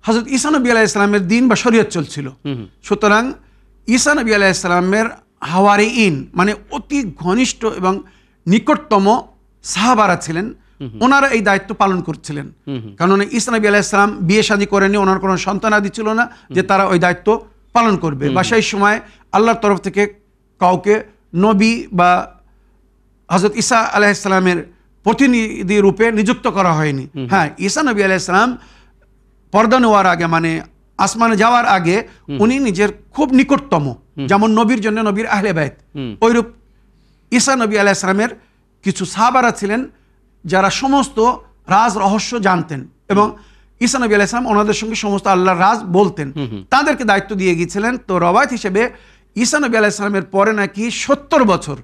হযরত ঈসা নবী আলাইহিস সালামের দিন বা শরীয়ত চলছিল। সুতরাং ঈসা নবী আলাইহিস সালামের হাওয়ারিইন মানে অতি ঘনিষ্ঠ এবং নিকটতম সাহাবারা ছিলেন, ওনারা এই দায়িত্ব পালন করছিলেন। কারণ ঈসা নবী আলাইহিস সালাম বিয়ে শাদী করেনি, ওনার কোনো সন্তানাদি ছিল না যে তারা ওই দায়িত্ব পালন করবে, বা সেই সময় আল্লাহর তরফ থেকে কাউকে নবী বা হযরত ঈসা আলাইহিস সালামের প্রতিনিধি রূপে নিযুক্ত করা হয়নি। হ্যাঁ, ঈসা নবী আলাইহিস সালাম পর্দা নেওয়ার আগে মানে আসমানে যাওয়ার আগে উনি নিজের খুব নিকটতম, যেমন নবীর জন্য নবীর আহলে বাইত, ওইরূপ ঈসা নবী আলাইহিস সালামের কিছু সাহাবারা ছিলেন যারা সমস্ত রাজ রহস্য জানতেন, এবং ঈসা নবী আলাইহিস সালাম ওনাদের সঙ্গে সমস্ত আল্লাহর রাজ বলতেন, তাদেরকে দায়িত্ব দিয়ে গিয়েছিলেন। তো রওয়ায়াত হিসেবে ঈসা নবী আলাইহিস সালামের পরে নাকি 70 বছর,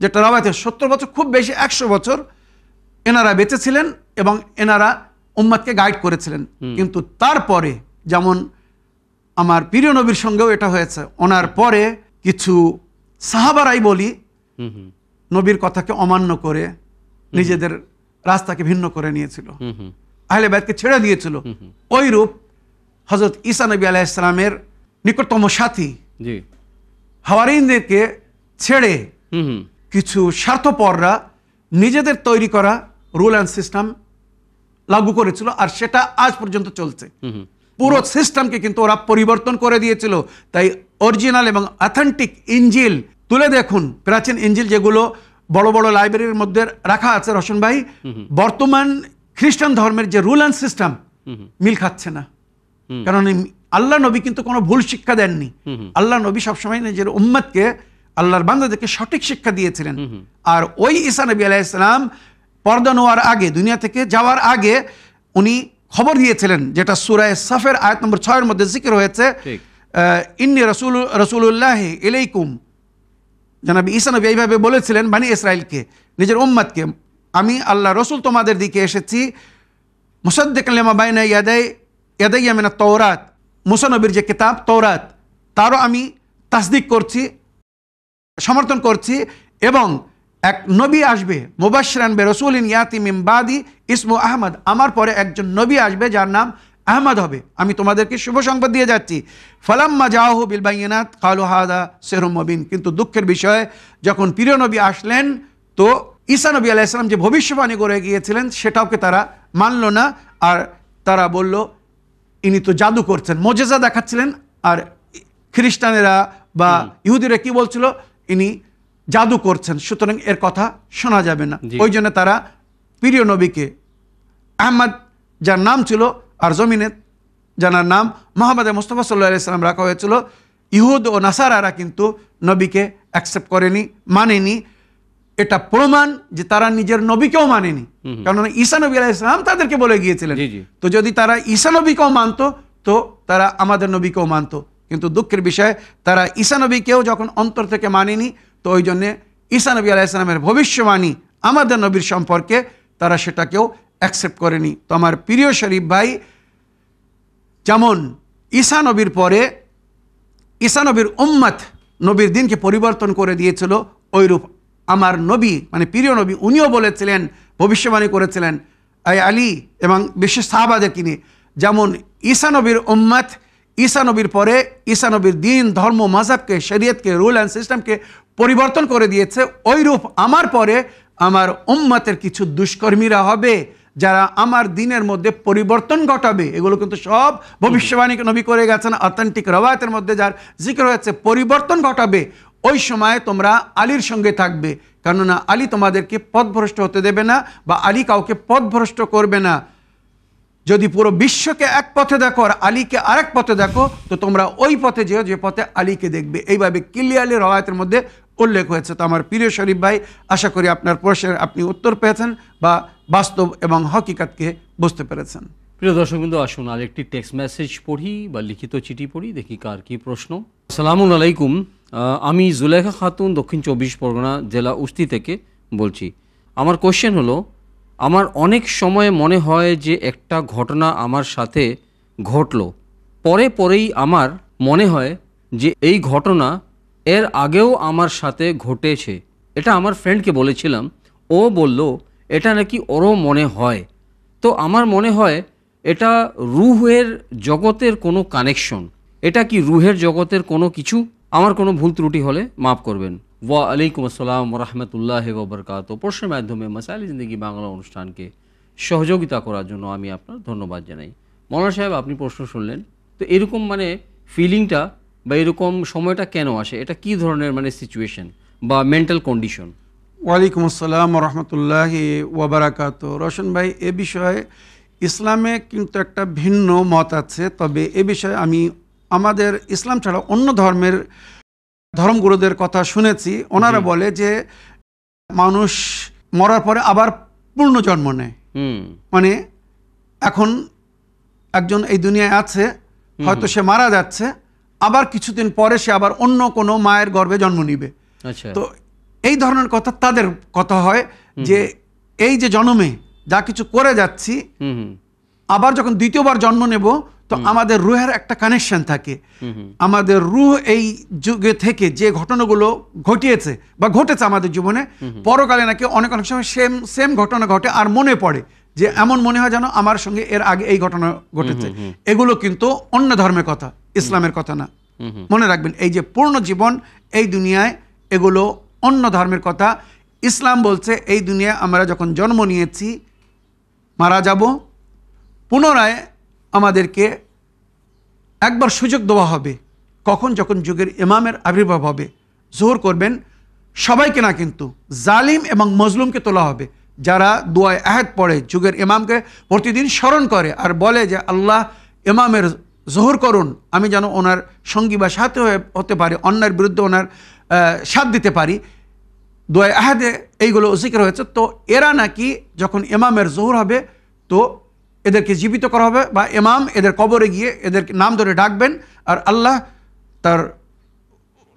যেটা রওয়ায়াতে 70 বছর, খুব বেশি 100 বছর এনারা বেঁচে ছিলেন এবং এনারা উম্মতকে গাইড করেছিলেন। কিন্তু তারপরে যেমন আমার প্রিয় নবীর সঙ্গেও এটা হয়েছে, ওনার পরে কিছু সাহাবারাই বলি নবীর কথাকে অমান্য করে নিজেদের রাস্তাকে ভিন্ন করে নিয়েছিল, আহলে বাইতকে ছেড়ে দিয়েছিল। ওইরূপ হযরত ঈসা নবী আলাইহিস সালামের নিকটতম সাথী হাওয়ারিনদেরকে ছেড়ে কিছু স্বার্থপররা নিজেদের তৈরি করা রুল অ্যান্ড সিস্টেম লাগু করেছিল, আর সেটা আজ পর্যন্ত চলছে। পুরো সিস্টেমকে কিন্তু ওরা পরিবর্তন করে দিয়েছিল। তাই অরিজিনাল এবং অথেন্টিক ইঞ্জিল তুলে দেখুন, প্রাচীন ইঞ্জিল যেগুলো বড় বড় লাইব্রেরির মধ্যে রাখা আছে রশন ভাই, বর্তমান খ্রিস্টান ধর্মের যে রুল অ্যান্ড সিস্টেম মিল খাচ্ছে না। কারণ আল্লাহ নবী কিন্তু কোনো ভুল শিক্ষা দেননি। আল্লাহ নবী সবসময় নিজের উম্মতকে, আল্লাহর বান্দাদেরকে সঠিক শিক্ষা দিয়েছিলেন। আর ওই ঈসা নবী আলাইহিস সালাম পর্দা নেওয়ার আগে, দুনিয়া থেকে যাওয়ার আগে উনি খবর দিয়েছিলেন, যেটা সূরা সাফের আয়াত নম্বর 6 এর মধ্যে জিকির হয়েছে, ইন্নী রাসূলুল্লাহ ইলাইকুম। জনাব ঈসা নবী এইভাবে বলেছিলেন বনি ইসরাইলকে, নিজের উম্মতকে, আমি আল্লাহ রসুল তোমাদের দিকে এসেছি, মুসাদ্দিকান লিমা বাইনা ইয়াদাইয়া মিনাত তাওরাত, মুসা নবীর যে কিতাব তৌরাত তারও আমি তাসদিক করছি, সমর্থন করছি, এবং এক নবী আসবে, মুবাশশিরান বিরাসূলিন ইয়াতি মিন বাদি ইসমু আহমদ, আমার পরে একজন নবী আসবে যার নাম আহমদ হবে, আমি তোমাদেরকে শুভ সংবাদ দিয়ে যাচ্ছি। ফালাম্মা জাআহু বিল বাইয়িনাত ক্বালু হাযা সিহরুম মুবিন। কিন্তু দুঃখের বিষয়, যখন প্রিয় নবী আসলেন তো ঈসা নবী আলাইহিস সালাম যে ভবিষ্যবাণী করে গিয়েছিলেন সেটাওকে তারা মানল না। আর তারা বলল ইনি তো জাদু করছেন, মুজিজা দেখাচ্ছিলেন। আর খ্রিস্টানেরা বা ইহুদিরা কি বলছিল, ইনি জাদু করছেন, সুতরাং এর কথা শোনা যাবে না। ওই জন্য তারা প্রিয় নবীকে আহমদ যার নাম ছিল, আর জমিনে জানার নাম মুহাম্মদ মুস্তাফা সাল্লাল্লাহু আলাইহি সাল্লাম রাখা হয়েছিল। ইহুদ ও নাসারারা কিন্তু নবীকে অ্যাকসেপ্ট করেনি, মানেনি। এটা প্রমাণ যে তারা নিজের নবীকেও মানেনি, কারণ ঈসা নবী আলাইহিস সালাম তাদেরকে বলে গিয়েছিলেন। তো যদি তারা ঈসা নবীকেও মানতো তো তারা আমাদের নবীকেও মানতো। কিন্তু দুঃখের বিষয়, তারা ঈসা নবীকেও যখন অন্তর থেকে মানেনি, তো ওই জন্যে ঈসা নবী আলাইহিস সালামের ভবিষ্যবাণী আমাদের নবীর সম্পর্কে তারা সেটাকেও অ্যাকসেপ্ট করেনি। তো আমার প্রিয় শরীফ ভাই, যেমন ঈসা নবীর পরে ঈসা নবীর উম্মত নবীর দিনকে পরিবর্তন করে দিয়েছিল, ওইরূপ আমার নবী মানে প্রিয় নবী উনিও বলেছিলেন, ভবিষ্যবাণী করেছিলেন আই আলী এবং বিশেষ সাহাবাদেরকে নিয়ে, যেমন ঈসা নবীর উম্মত ঈসা নবীর পরে ঈসা নবীর দিন, ধর্ম, মাযহাবকে, শরীয়তকে, রুল অ্যান্ড সিস্টেমকে পরিবর্তন করে দিয়েছে, ওইরূপ আমার পরে আমার উম্মতের কিছু দুষ্কর্মীরা হবে যারা আমার দিনের মধ্যে পরিবর্তন ঘটাবে। এগুলো কিন্তু সব ভবিষ্যবাণী নবী করে গেছেন, অথেন্টিক রওয়ায়াতের মধ্যে যার জিকির হয়েছে, পরিবর্তন ঘটাবে। ওই সময় তোমরা আলীর সঙ্গে থাকবে, কেননা আলী তোমাদেরকে পথভ্রষ্ট হতে দেবে না, বা আলী কাউকে পথভ্রষ্ট করবে না। যদি পুরো বিশ্বকে এক পথে দেখো আর আলীকে আরেক পথে দেখো, তো তোমরা ওই পথে যেও যে পথে আলীকে দেখবে। এইভাবে ক্লিয়ারলি রওয়ায়াতের মধ্যে উল্লেখ হয়েছে। তো আমার প্রিয় শরীফ ভাই, আশা করি আপনার প্রশ্নের আপনি উত্তর পেয়েছেন বা বাস্তব এবং হকিকতকে বুঝতে পেরেছেন। প্রিয় দর্শকবৃন্দ, আসুন আরেকটি টেক্সট মেসেজ পড়ি বা লিখিত চিঠি পড়ি, দেখি কার কি প্রশ্ন। আসসালামু আলাইকুম, আমি জুলেখা খাতুন, দক্ষিণ 24 পরগনা জেলা উস্তি থেকে বলছি। আমার কোশ্চেন হলো, আমার অনেক সময় মনে হয় যে একটা ঘটনা আমার সাথে ঘটলো, পরেই আমার মনে হয় যে এই ঘটনা এর আগেও আমার সাথে ঘটেছে। এটা আমার ফ্রেন্ডকে বলেছিলাম, ও বলল এটা নাকি ওরও মনে হয়। তো আমার মনে হয় এটা রুহের জগতের কোনো কানেকশন। এটা কি রুহের জগতের কোনো কিছু? আমার কোনো ভুল ত্রুটি হলে মাফ করবেন। ওয়া আলাইকুম আসসালাম ওয়া রাহমাতুল্লাহি ওয়া বারাকাতুহু। প্রশ্নের মাধ্যমে মাসাইল জিন্দেগি বাংলা অনুষ্ঠানকে সহযোগিতা করার জন্য আমি আপনার ধন্যবাদ জানাই। মৌলানা সাহেব, আপনি প্রশ্ন শুনলেন, তো এরকম মানে ফিলিংটা বা এরকম সময়টা কেন আসে? এটা কি ধরনের মানে সিচুয়েশন বা মেন্টাল কন্ডিশন? ওয়ালাইকুম আসসালাম রহমতুল্লাহি ওয়া বারাকাতুহু। রোশন ভাই, এ বিষয়ে ইসলামে কিন্তু একটা ভিন্ন মত আছে, তবে এ বিষয়ে আমি আমাদের ইসলাম ছাড়া অন্য ধর্মগুরুদের কথা শুনেছি। ওনারা বলে যে মানুষ মরার পরে আবার পুনর্জন্ম নেয়। মানে এখন একজন এই দুনিয়ায় আছে, হয়তো সে মারা যাচ্ছে, আবার কিছুদিন পরে সে আবার অন্য কোনো মায়ের গর্ভে জন্ম নিবে। তো এই ধরনের কথা তাদের কথা হয় যে এই যে জন্মে যা কিছু করে যাচ্ছি, আবার যখন দ্বিতীয়বার জন্ম নেব তো আমাদের রুহের একটা কানেকশন থাকে। আমাদের রুহ এই যুগে থেকে যে ঘটনাগুলো ঘটিয়েছে বা ঘটেছে আমাদের জীবনে, পরকালে নাকি অনেক সময় সেম ঘটনা ঘটে আর মনে পড়ে যে এমন মনে হয় যেন আমার সঙ্গে এর আগে এই ঘটনা ঘটেছে। এগুলো কিন্তু অন্য ধর্মের কথা, ইসলামের কথা না। মনে রাখবেন, এই যে পূর্ণ জীবন এই দুনিয়ায়, এগুলো অন্য ধর্মের কথা। ইসলাম বলছে এই দুনিয়ায় আমরা যখন জন্ম নিয়েছি, মারা যাব, পুনরায় আমাদেরকে একবার সুযোগ দেওয়া হবে, কখন? যখন যুগের ইমামের আবির্ভাব হবে, জোহর করবেন সবাইকে না, কিন্তু জালিম এবং মজলুমকে তোলা হবে। যারা দোয়ায় আহাদ পড়ে, যুগের ইমামকে প্রতিদিন স্মরণ করে আর বলে যে আল্লাহ ইমামের জোহর করুন, আমি যেন ওনার সঙ্গী বা সাথে হতে পারি, অন্যায়ের বিরুদ্ধে ওনার সাথ দিতে পারি, দোয়ায় আহাদে এইগুলো জিকির হয়েছে। তো এরা নাকি যখন ইমামের জোহর হবে তো এদেরকে জীবিত করা হবে, বা ইমাম এদের কবরে গিয়ে এদের নাম ধরে ডাকবেন আর আল্লাহ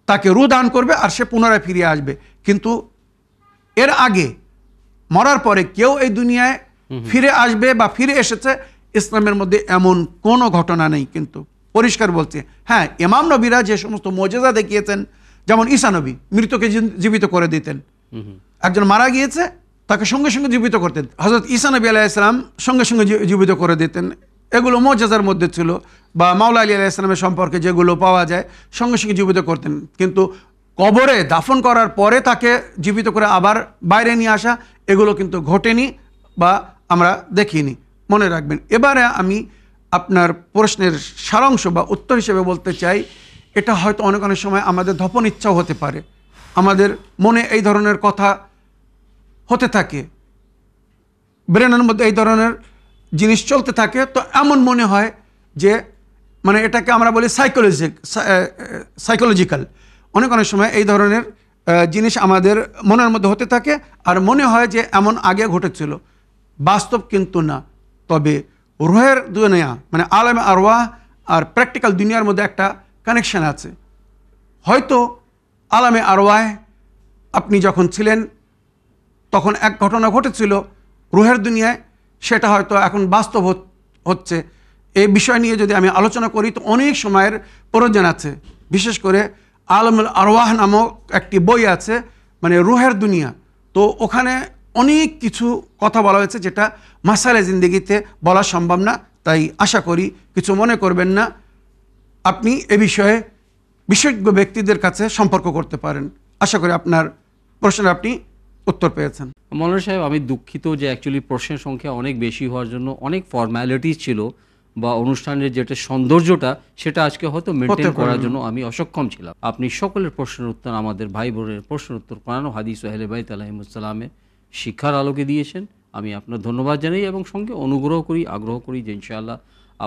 তাকে রূহ দান করবে আর সে পুনরায় ফিরে আসবে। কিন্তু এর আগে মরার পরে কেউ এই দুনিয়ায় ফিরে আসবে বা ফিরে এসেছে, ইসলামের মধ্যে এমন কোনো ঘটনা নেই। কিন্তু পরিষ্কার বলছে, হ্যাঁ, ইমাম নবীরা যে সমস্ত মুজিজা দেখিয়েছেন, যেমন ঈসা নবী মৃতকে জীবিত করে দিতেন, একজন মারা গিয়েছে তাকে সঙ্গে সঙ্গে জীবিত করতেন, হযরত ঈসা নবী আলাইহিস সালাম সঙ্গে সঙ্গে জীবিত করে দিতেন, এগুলো মুজিজার মধ্যে ছিল। বা মাওলা আলী আলাইহিস সালামের সম্পর্কে যেগুলো পাওয়া যায়, সঙ্গে সঙ্গে জীবিত করতেন। কিন্তু কবরে দাফন করার পরে তাকে জীবিত করে আবার বাইরে নিয়ে আসা, এগুলো কিন্তু ঘটেনি বা আমরা দেখিনি, মনে রাখবেন। এবারে আমি আপনার প্রশ্নের সারাংশ বা উত্তর হিসেবে বলতে চাই, এটা হয়তো অনেক অনেক সময় আমাদের ধপন ইচ্ছাও হতে পারে, আমাদের মনে এই ধরনের কথা হতে থাকে, ব্রেনের মধ্যে এই ধরনের জিনিস চলতে থাকে। তো এমন মনে হয় যে মানে এটাকে আমরা বলি সাইকোলজিক্যাল, অনেক অনেক সময় এই ধরনের জিনিস আমাদের মনের মধ্যে হতে থাকে আর মনে হয় যে এমন আগে ঘটেছিল, বাস্তব কিন্তু না। তবে রুহের দুনিয়া মানে আলামে আরওয়াহ আর প্র্যাকটিক্যাল দুনিয়ার মধ্যে একটা কানেকশন আছে। হয়তো আলামে আরওয়াহ আপনি যখন ছিলেন তখন এক ঘটনা ঘটেছিল রুহের দুনিয়ায়, সেটা হয়তো এখন বাস্তব হচ্ছে। এই বিষয় নিয়ে যদি আমি আলোচনা করি তো অনেক সময়ের প্রয়োজন আছে। বিশেষ করে আলামুল আরওয়াহ নামক একটি বই আছে, মানে রুহের দুনিয়া। তো ওখানে অনেক কিছু কথা বলা হয়েছে যেটা মাসালে জিন্দেগিতে বলা সম্ভব না, তাই আশা করি কিছু মনে করবেন না, আপনি এ বিষয়ে বিশেষজ্ঞ ব্যক্তিদের কাছে সম্পর্ক করতে পারেন। আশা করি আপনার প্রশ্নের আপনি উত্তর পেয়েছেন। মৌলানা সাহেব, আমি দুঃখিত যে অ্যাকচুয়ালি প্রশ্নের সংখ্যা অনেক বেশি হওয়ার জন্য অনেক ফর্ম্যালিটিস ছিল বা অনুষ্ঠানের যেটা সৌন্দর্যটা সেটা আজকে হয়তো মেনটেন করার জন্য আমি অসক্ষম ছিলাম। আপনি সকলের প্রশ্নের উত্তর, আমাদের ভাই বোনের প্রশ্নের উত্তর কোরআন ও হাদিস ও আহলে বাইত আলাইহিমুসসালামের শিক্ষার আলোকে দিয়েছেন। আমি আপনার ধন্যবাদ জানাই এবং সঙ্গে আগ্রহ করি যে ইনশাআল্লাহ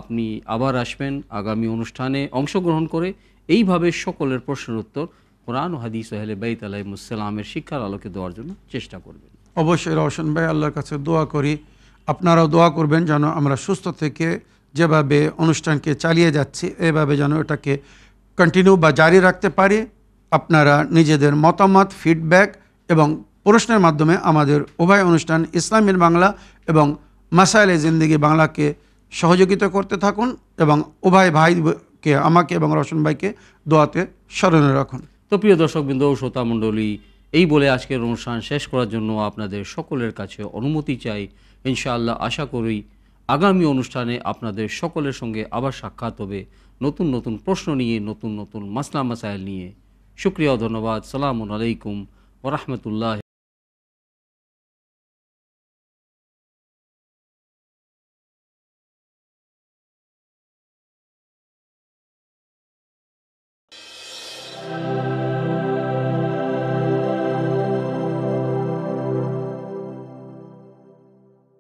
আপনি আবার আসবেন আগামী অনুষ্ঠানে অংশগ্রহণ করে এইভাবে সকলের প্রশ্নের উত্তর কোরআন ও হাদিস ও আহলে বাইত আলাইহিমুসসালামের শিক্ষার আলোকে দেওয়ার জন্য চেষ্টা করবেন। অবশ্যই রওশন ভাই, আল্লাহর কাছে দোয়া করি আপনারাও দোয়া করবেন যেন আমরা সুস্থ থেকে যেভাবে অনুষ্ঠানকে চালিয়ে যাচ্ছি এভাবে যেন এটাকে কন্টিনিউ বা জারি রাখতে পারি। আপনারা নিজেদের মতামত, ফিডব্যাক এবং প্রশ্নের মাধ্যমে আমাদের উভয় অনুষ্ঠান ইসলামের বাংলা এবং মাসাইলে জিন্দেগি বাংলাকে সহযোগিতা করতে থাকুন এবং উভয় ভাইকে, আমাকে এবং রওশন ভাইকে দোয়াতে স্মরণে রাখুন। তো প্রিয় দর্শকবৃন্দ ও শ্রোতা মণ্ডলী, এই বলে আজকের অনুষ্ঠান শেষ করার জন্য আপনাদের সকলের কাছে অনুমতি চাই। ইনশাআল্লাহ আশা করি আগামী অনুষ্ঠানে আপনাদের সকলের সঙ্গে আবার সাক্ষাৎ হবে নতুন নতুন প্রশ্ন নিয়ে, নতুন নতুন মাসলা মাসাইল নিয়ে। শুকরিয়া ও ধন্যবাদ। সালামুন আলাইকুম ওয়া রাহমাতুল্লাহ।